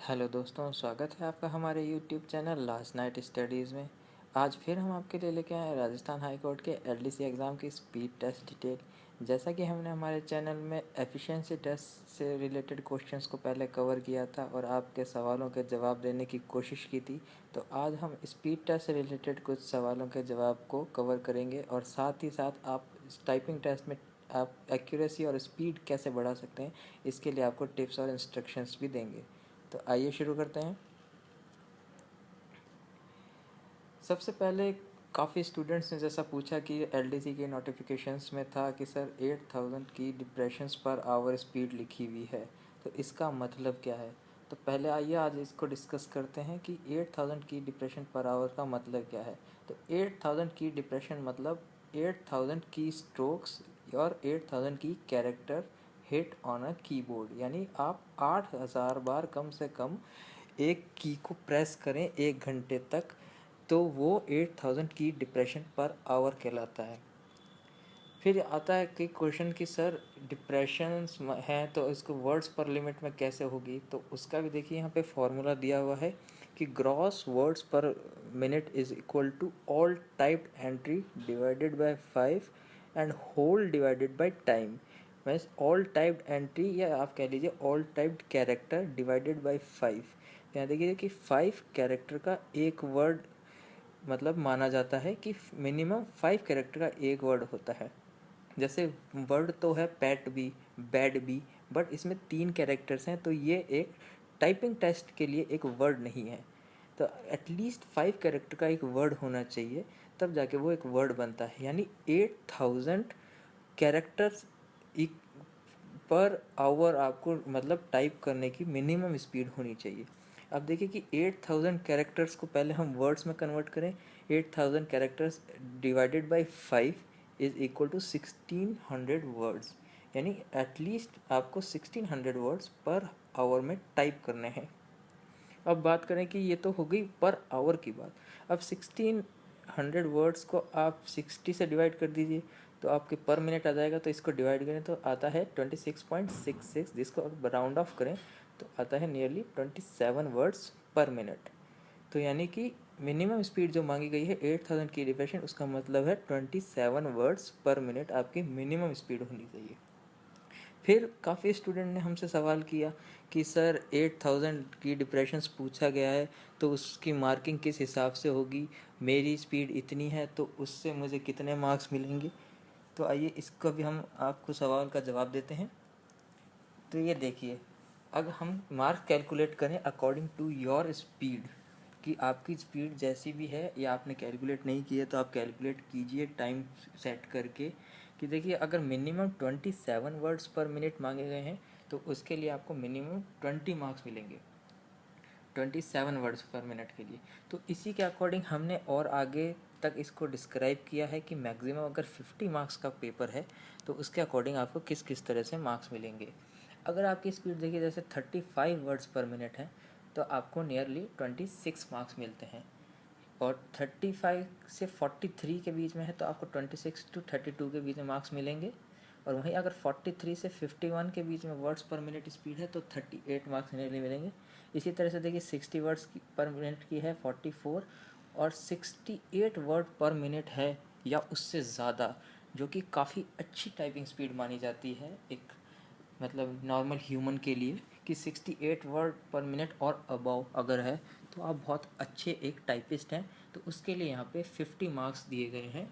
Hello दोस्तों, स्वागत है आपका हमारे YouTube channel last night studies में। आज फिर हम आपके लिए लेके आए हैं राजस्थान हाई कोर्ट के एलडीसी एग्ज़ाम की स्पीड टेस्ट डिटेल। जैसा कि हमने हमारे चैनल में एफिशिएंसी टेस्ट से रिलेटेड क्वेश्चंस को पहले कवर किया था और आपके सवालों के जवाब देने की कोशिश की थी, तो आज हम स्पीड टेस्ट से रिलेटेड कुछ सवालों के जवाब को कवर करेंगे और साथ ही साथ आप इस टाइपिंग टेस्ट में आप एक्यूरेसी और स्पीड कैसे बढ़ा सकते हैं, इसके लिए आपको टिप्स और इंस्ट्रक्शंस भी देंगे। तो आइए शुरू करते हैं। सबसे पहले काफ़ी स्टूडेंट्स ने जैसा पूछा कि एलडीसी के नोटिफिकेशंस में था कि सर 8000 की डिप्रेशंस पर आवर स्पीड लिखी हुई है, तो इसका मतलब क्या है। तो पहले आइए आज इसको डिस्कस करते हैं कि 8000 की डिप्रेशन पर आवर का मतलब क्या है। तो 8000 की डिप्रेशन मतलब 8000 की स्ट्रोक्स और 8000 की character hit on a keyboard, यानी आप 8000 बार कम से कम एक की को प्रेस करें 1 घंटे तक, तो वो 8000 की डिप्रेशन पर आवर कहलाता है। फिर आता है कि क्वेश्चन कि सर डिप्रेशन है तो इसको वर्ड्स पर लिमिट में कैसे होगी। तो उसका भी देखिए यहाँ पे फॉर्मूला दिया हुआ है कि gross words per minute is equal to all typed entry divided by 5 and whole divided by time. Means all typed entry या आप कह लीजिए all typed character divided by 5। यहाँ देखिए कि 5 कैरेक्टर का एक वर्ड मतलब माना जाता है कि मिनिमम 5 कैरेक्टर का एक वर्ड होता है। जैसे वर्ड तो है pat B, bad B, but इसमें 3 कैरेक्टर्स हैं, तो ये एक टाइपिंग टेस्ट के लिए एक वर्ड नहीं है। तो एटलीस्ट 5 कैरेक्टर का एक वर्ड होना चाहिए, तब जाके वो एक वर्ड बनता है। यानी 8000 कैरेक्टर्स पर आवर आपको मतलब टाइप करने की मिनिमम स्पीड होनी चाहिए। अब देखिए कि 8000 कैरेक्टर्स को पहले हम वर्ड्स में कन्वर्ट करें। 8000 characters divided by 5 is equal to 1600 words, यानी एटलीस्ट आपको 1600 वर्ड्स पर आवर में टाइप करने हैं। अब बात करें कि ये तो हो गई पर आवर की बात। अब 1600 वर्ड्स को आप 60 से डिवाइड कर दीजिए तो आपके पर मिनट आ जाएगा। तो इसको डिवाइड करें तो आता है 26.66, जिसको अब राउंड ऑफ करें तो आता है नियरली 27 वर्ड्स पर मिनट। तो यानी कि मिनिमम स्पीड जो मांगी गई है 8000 की डिप्रेशन, उसका मतलब है 27 वर्ड्स पर मिनट आपकी मिनिमम स्पीड होनी चाहिए। फिर काफ़ी स्टूडेंट ने हमसे सवाल किया कि सर 8000 की डिप्रेशंस पूछा गया है, तो उसकी मार्किंग किस हिसाब से होगी, मेरी स्पीड इतनी है तो उससे मुझे कितने मार्क्स मिलेंगे। तो आइए इसका भी हम आपको सवाल का जवाब देते हैं। तो ये देखिए, अगर हम मार्क्स कैलकुलेट करें अकॉर्डिंग टू योर स्पीड, कि आपकी स्पीड जैसी भी है या आपने कैलकुलेट नहीं की है तो आप कैलकुलेट कीजिए टाइम सेट करके। कि देखिए अगर मिनिमम 27 वर्ड्स पर मिनट मांगे गए हैं तो उसके लिए आपको मिनिमम 20 मार्क्स मिलेंगे 27 वर्ड्स पर मिनट के लिए। तो इसी के अकॉर्डिंग हमने और आगे तक इसको डिस्क्राइब किया है कि मैक्सिमम अगर 50 मार्क्स का पेपर है तो उसके अकॉर्डिंग आपको किस किस तरह से मार्क्स मिलेंगे। अगर आपकी स्पीड देखिए जैसे 35 वर्ड्स पर मिनट है तो आपको नियरली 26 मार्क्स मिलते हैं, और 35 से 43 के बीच में है तो आपको 26 टू 32 के बीच में मार्क्स मिलेंगे। और वहीं अगर 43 से 51 के बीच में वर्ड्स पर मिनट स्पीड है तो 38 मार्क्स नियरली मिलेंगे। इसी तरह से देखिए 60 वर्ड्स पर मिनट की है 44, और 68 वर्ड पर मिनट है या उससे ज़्यादा, जो कि काफ़ी अच्छी टाइपिंग स्पीड मानी जाती है एक मतलब नॉर्मल ह्यूमन के लिए, कि 68 वर्ड पर मिनट और अबव अगर है तो आप बहुत अच्छे एक टाइपिस्ट हैं। तो उसके लिए यहाँ पे 50 मार्क्स दिए गए हैं।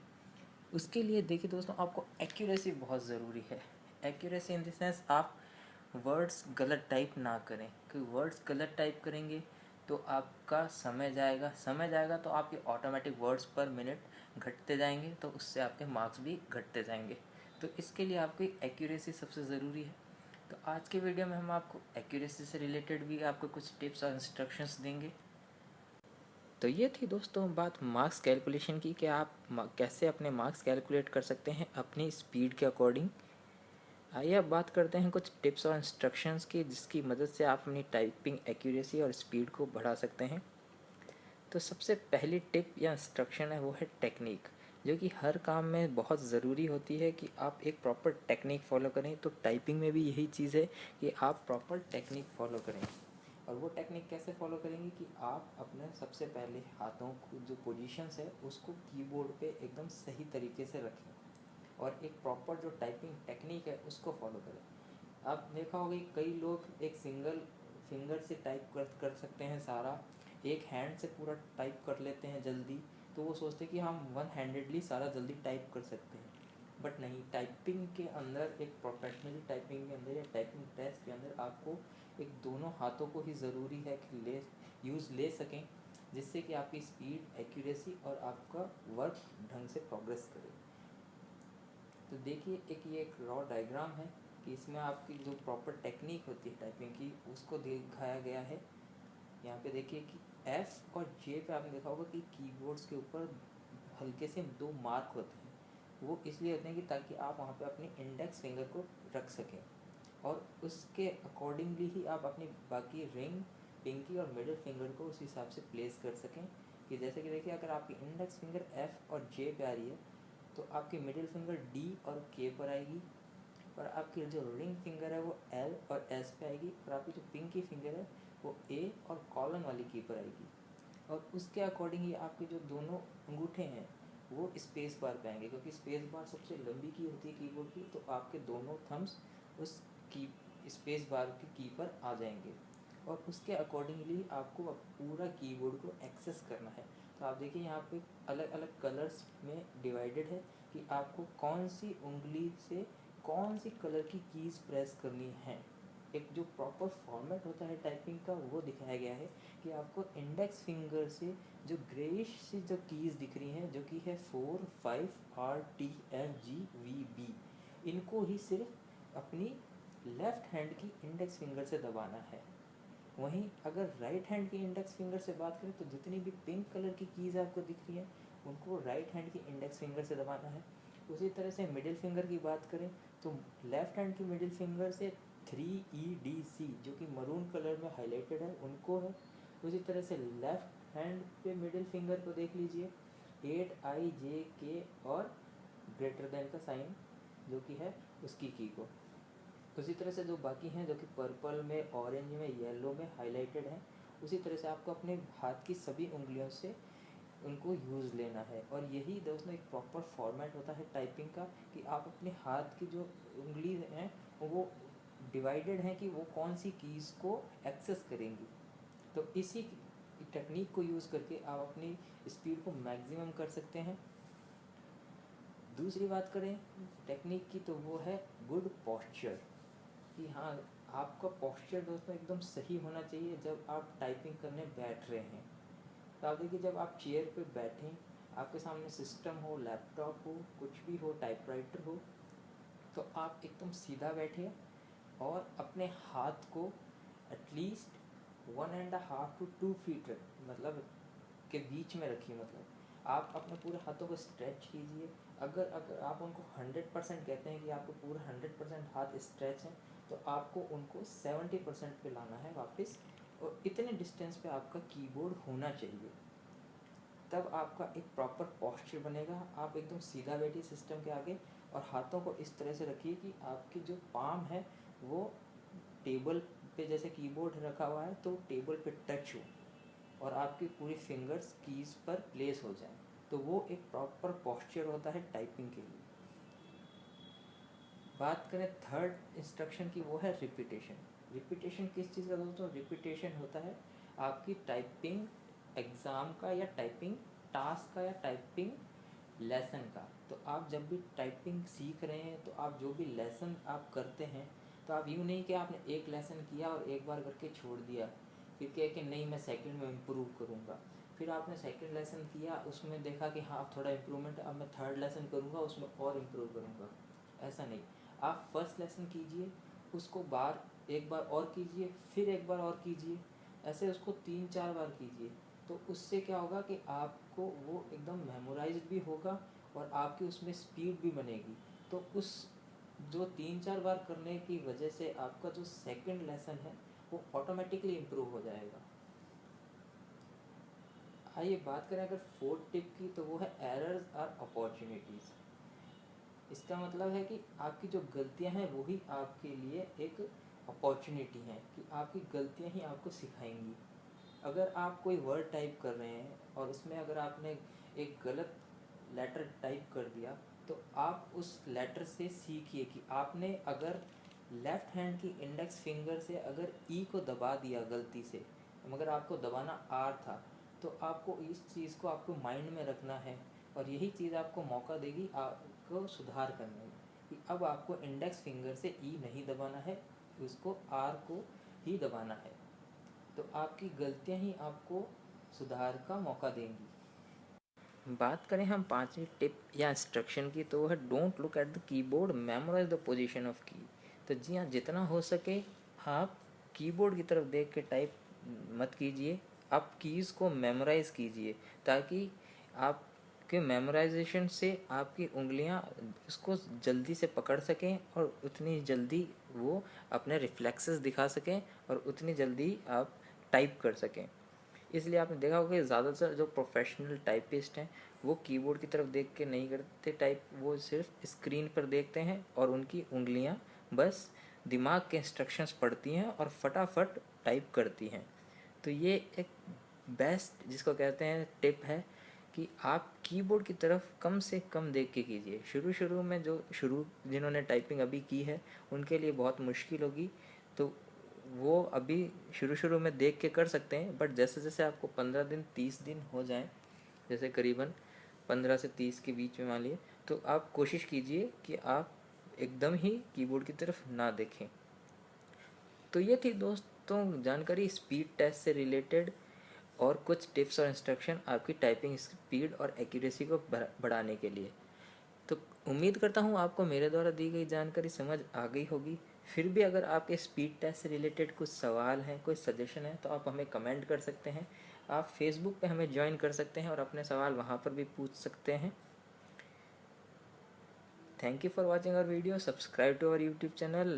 उसके लिए देखिए दोस्तों, आपको एक्यूरेसी बहुत ज़रूरी है। एक्यूरेसी इन द सेंस आप वर्ड्स गलत टाइप ना करें, क्योंकि वर्ड्स गलत टाइप करेंगे तो आपका समय जाएगा तो आपके ऑटोमेटिक वर्ड्स पर मिनट घटते जाएंगे, तो उससे आपके मार्क्स भी घटते जाएंगे। तो इसके लिए आपकी एक्यूरेसी सबसे ज़रूरी है। तो आज के वीडियो में हम आपको एक्यूरेसी से रिलेटेड भी आपको कुछ टिप्स और इंस्ट्रक्शंस देंगे। तो ये थी दोस्तों बात मार्क्स कैलकुलेशन की, कि आप कैसे अपने मार्क्स कैलकुलेट कर सकते हैं अपनी स्पीड के अकॉर्डिंग। आइए अब बात करते हैं कुछ टिप्स और इंस्ट्रक्शंस की, जिसकी मदद से आप अपनी टाइपिंग एक्यूरेसी और स्पीड को बढ़ा सकते हैं। तो सबसे पहली टिप या इंस्ट्रक्शन है वो है टेक्निक, जो कि हर काम में बहुत ज़रूरी होती है कि आप एक प्रॉपर टेक्निक फॉलो करें। तो टाइपिंग में भी यही चीज़ है कि आप प्रॉपर टेक्निक फॉलो करें। और वो टेक्निक कैसे फॉलो करेंगे कि आप अपने सबसे पहले हाथों को जो पोजीशंस है उसको कीबोर्ड पे एकदम सही तरीके से रखें और एक प्रॉपर जो टाइपिंग टेक्निक है उसको फॉलो करें। आप देखा होगा कि कई लोग एक सिंगल फिंगर से टाइप कर सकते हैं सारा, एक हैंड से पूरा टाइप कर लेते हैं जल्दी, तो वो सोचते हैं कि हम वन हैंडेडली सारा जल्दी टाइप कर सकते हैं। बट नहीं, टाइपिंग के अंदर, एक प्रोफेशनली टाइपिंग के अंदर या टाइपिंग टेस्ट के अंदर आपको एक दोनों हाथों को ही ज़रूरी है कि यूज़ ले सकें, जिससे कि आपकी स्पीड, एक्यूरेसी और आपका वर्क ढंग से प्रोग्रेस करे। तो देखिए, एक रॉ डायग्राम है कि इसमें आपकी जो प्रॉपर टेक्निक होती है टाइपिंग की उसको दिखाया गया है। यहाँ पे देखिए कि F और J पे आपने देखा होगा कि कीबोर्ड्स के ऊपर हल्के से 2 मार्क होते हैं। वो इसलिए होते हैं कि ताकि आप वहाँ पे अपने इंडेक्स फिंगर को रख सकें और उसके अकॉर्डिंगली ही आप अपनी बाकी रिंग, पिंकी और मिडिल फिंगर को उस हिसाब से प्लेस कर सकें। कि जैसे कि देखिए, अगर आपकी इंडेक्स फिंगर F और J पे आ रही है तो आपकी मिडिल फिंगर D और K पर आएगी, और आपकी जो रिंग फिंगर है वो L और S पे आएगी, और आपकी जो पिंकी फिंगर है वो A और कॉलन वाली की पर आएगी। और उसके अकॉर्डिंग ही आपके जो दोनों अंगूठे हैं वो स्पेस बार पे आएंगे, क्योंकि स्पेस बार सबसे लंबी की होती है कीबोर्ड की, तो आपके दोनों थम्स उस की स्पेस बार की पर आ जाएंगे और उसके अकॉर्डिंगली आपको पूरा कीबोर्ड को एक्सेस करना है। तो आप देखिए यहाँ पे अलग अलग कलर्स में डिवाइडेड है कि आपको कौन सी उंगली से कौन सी कलर की कीज़ प्रेस करनी है। एक जो प्रॉपर फॉर्मेट होता है टाइपिंग का वो दिखाया गया है कि आपको इंडेक्स फिंगर से जो ग्रेइश सी जो कीज़ दिख रही हैं, जो कि है 4, 5, R, T, F, G, V, B, इनको ही सिर्फ अपनी लेफ़्ट हैंड की इंडेक्स फिंगर से दबाना है। वहीं अगर राइट हैंड की इंडेक्स फिंगर से बात करें तो जितनी भी पिंक कलर की कीज़ आपको दिख रही हैं उनको राइट हैंड की इंडेक्स फिंगर से दबाना है। उसी तरह से मिडिल फिंगर की बात करें तो लेफ़्ट हैंड की मिडिल फिंगर से 3EDC जो कि मरून कलर में हाईलाइटेड है उनको है। उसी तरह से लेफ़्ट हैंड पे मिडिल फिंगर को देख लीजिए, 8IJK और ग्रेटर देन का साइन जो कि है उसकी की को। उसी तरह से जो बाकी हैं जो कि पर्पल में, ऑरेंज में, येलो में हाईलाइटेड हैं, उसी तरह से आपको अपने हाथ की सभी उंगलियों से उनको यूज़ लेना है। और यही दोस्तों एक प्रॉपर फॉर्मेट होता है टाइपिंग का कि आप अपने हाथ की जो उंगली हैं वो डिवाइडेड हैं कि वो कौन सी कीज़ को एक्सेस करेंगी। तो इसी टेक्निक को यूज़ करके आप अपनी स्पीड को मैक्सिमम कर सकते हैं। दूसरी बात करें टेक्निक की तो वो है गुड पॉस्चर, कि हाँ, आपका पॉस्चर दोस्तों एकदम सही होना चाहिए जब आप टाइपिंग करने बैठ रहे हैं। तो आप देखिए, जब आप चेयर पे बैठें, आपके सामने सिस्टम हो, लैपटॉप हो, कुछ भी हो, टाइपराइटर हो, तो आप एकदम सीधा बैठिए और अपने हाथ को एटलीस्ट 1.5 to 2 फीट मतलब के बीच में रखिए। मतलब आप अपने पूरे हाथों को स्ट्रेच कीजिए। अगर अगर आप उनको 100% कहते हैं कि आपको पूरा 100% हाथ स्ट्रेच हैं, तो आपको उनको 70% पे लाना है वापस, और इतने डिस्टेंस पे आपका कीबोर्ड होना चाहिए। तब आपका एक प्रॉपर पॉस्चर बनेगा। आप एकदम सीधा बैठिए सिस्टम के आगे और हाथों को इस तरह से रखिए कि आपकी जो पाम है वो टेबल पे, जैसे कीबोर्ड रखा हुआ है तो टेबल पे टच हो और आपकी पूरी फिंगर्स कीज़ पर प्लेस हो जाए। तो वो एक प्रॉपर पॉस्चर होता है टाइपिंग के लिए। बात करें थर्ड इंस्ट्रक्शन की, वो है रिपीटेशन। रिपीटेशन किस चीज़ का दोस्तों? रिपीटेशन होता है आपकी टाइपिंग एग्ज़ाम का या टाइपिंग टास्क का या टाइपिंग लेसन का। तो आप जब भी टाइपिंग सीख रहे हैं तो आप जो भी लेसन आप करते हैं, तो आप यूँ नहीं कि आपने एक लेसन किया और एक बार करके छोड़ दिया, फिर कहे कि नहीं मैं सेकंड में इम्प्रूव करूँगा। फिर आपने सेकंड लेसन किया, उसमें देखा कि हाँ थोड़ा इम्प्रूवमेंट, अब मैं थर्ड लेसन करूँगा उसमें और इम्प्रूव करूँगा। ऐसा नहीं, आप फर्स्ट लेसन कीजिए, उसको एक बार और कीजिए, फिर एक बार और कीजिए, ऐसे उसको 3-4 बार कीजिए। तो उससे क्या होगा कि आपको वो एकदम मेमोराइज भी होगा और आपकी उसमें स्पीड भी बनेगी। तो उस जो 3-4 बार करने की वजह से आपका जो सेकंड लेसन है वो ऑटोमेटिकली इम्प्रूव हो जाएगा। आइए बात करें अगर फोर्थ टिप की, तो वो है एरर्स आर अपॉर्चुनिटीज़। इसका मतलब है कि आपकी जो गलतियां हैं वही आपके लिए एक अपॉर्चुनिटी हैं कि आपकी गलतियां ही आपको सिखाएंगी। अगर आप कोई वर्ड टाइप कर रहे हैं और उसमें अगर आपने एक गलत लेटर टाइप कर दिया, तो आप उस लेटर से सीखिए कि आपने अगर लेफ़्ट हैंड की इंडेक्स फिंगर से अगर ई को दबा दिया गलती से, मगर आपको दबाना आर था, तो आपको इस चीज़ को आपको माइंड में रखना है। और यही चीज़ आपको मौका देगी आपको सुधार करने में, कि अब आपको इंडेक्स फिंगर से ई नहीं दबाना है, उसको आर को ही दबाना है। तो आपकी गलतियाँ ही आपको सुधार का मौका देंगी। बात करें हम पांचवी टिप या इंस्ट्रक्शन की, तो वह don't look at the keyboard, memorise the position of key. तो जी हाँ, जितना हो सके आप कीबोर्ड की तरफ देख के टाइप मत कीजिए, आप कीज़ को मेमोराइज कीजिए, ताकि आपके मेमोराइजेशन से आपकी उंगलियां उसको जल्दी से पकड़ सकें और उतनी जल्दी वो अपने रिफ्लेक्सेस दिखा सकें और उतनी जल्दी आप टाइप कर सकें। इसलिए आपने देखा होगा कि ज़्यादातर जो प्रोफेशनल टाइपिस्ट हैं वो कीबोर्ड की तरफ देख के नहीं करते टाइप, वो सिर्फ स्क्रीन पर देखते हैं और उनकी उंगलियां बस दिमाग के इंस्ट्रक्शंस पढ़ती हैं और फटाफट टाइप करती हैं। तो ये एक बेस्ट जिसको कहते हैं टिप है कि आप कीबोर्ड की तरफ कम से कम देख के कीजिए। शुरू शुरू में जिन्होंने टाइपिंग अभी की है उनके लिए बहुत मुश्किल होगी, तो वो अभी शुरू शुरू में देख के कर सकते हैं, बट जैसे जैसे आपको 15 दिन 30 दिन हो जाएं, जैसे करीबन 15 से 30 के बीच में मान लिए, तो आप कोशिश कीजिए कि आप एकदम ही कीबोर्ड की तरफ ना देखें। तो ये थी दोस्तों जानकारी स्पीड टेस्ट से रिलेटेड और कुछ टिप्स और इंस्ट्रक्शन आपकी टाइपिंग स्पीड और एक्यूरेसी को बढ़ाने के लिए। तो उम्मीद करता हूँ आपको मेरे द्वारा दी गई जानकारी समझ आ गई होगी। फिर भी अगर आपके स्पीड टेस्ट से रिलेटेड कुछ सवाल हैं, कोई सजेशन है, तो आप हमें कमेंट कर सकते हैं। आप फेसबुक पे हमें ज्वाइन कर सकते हैं और अपने सवाल वहाँ पर भी पूछ सकते हैं। Thank you for watching our video, subscribe to our YouTube channel.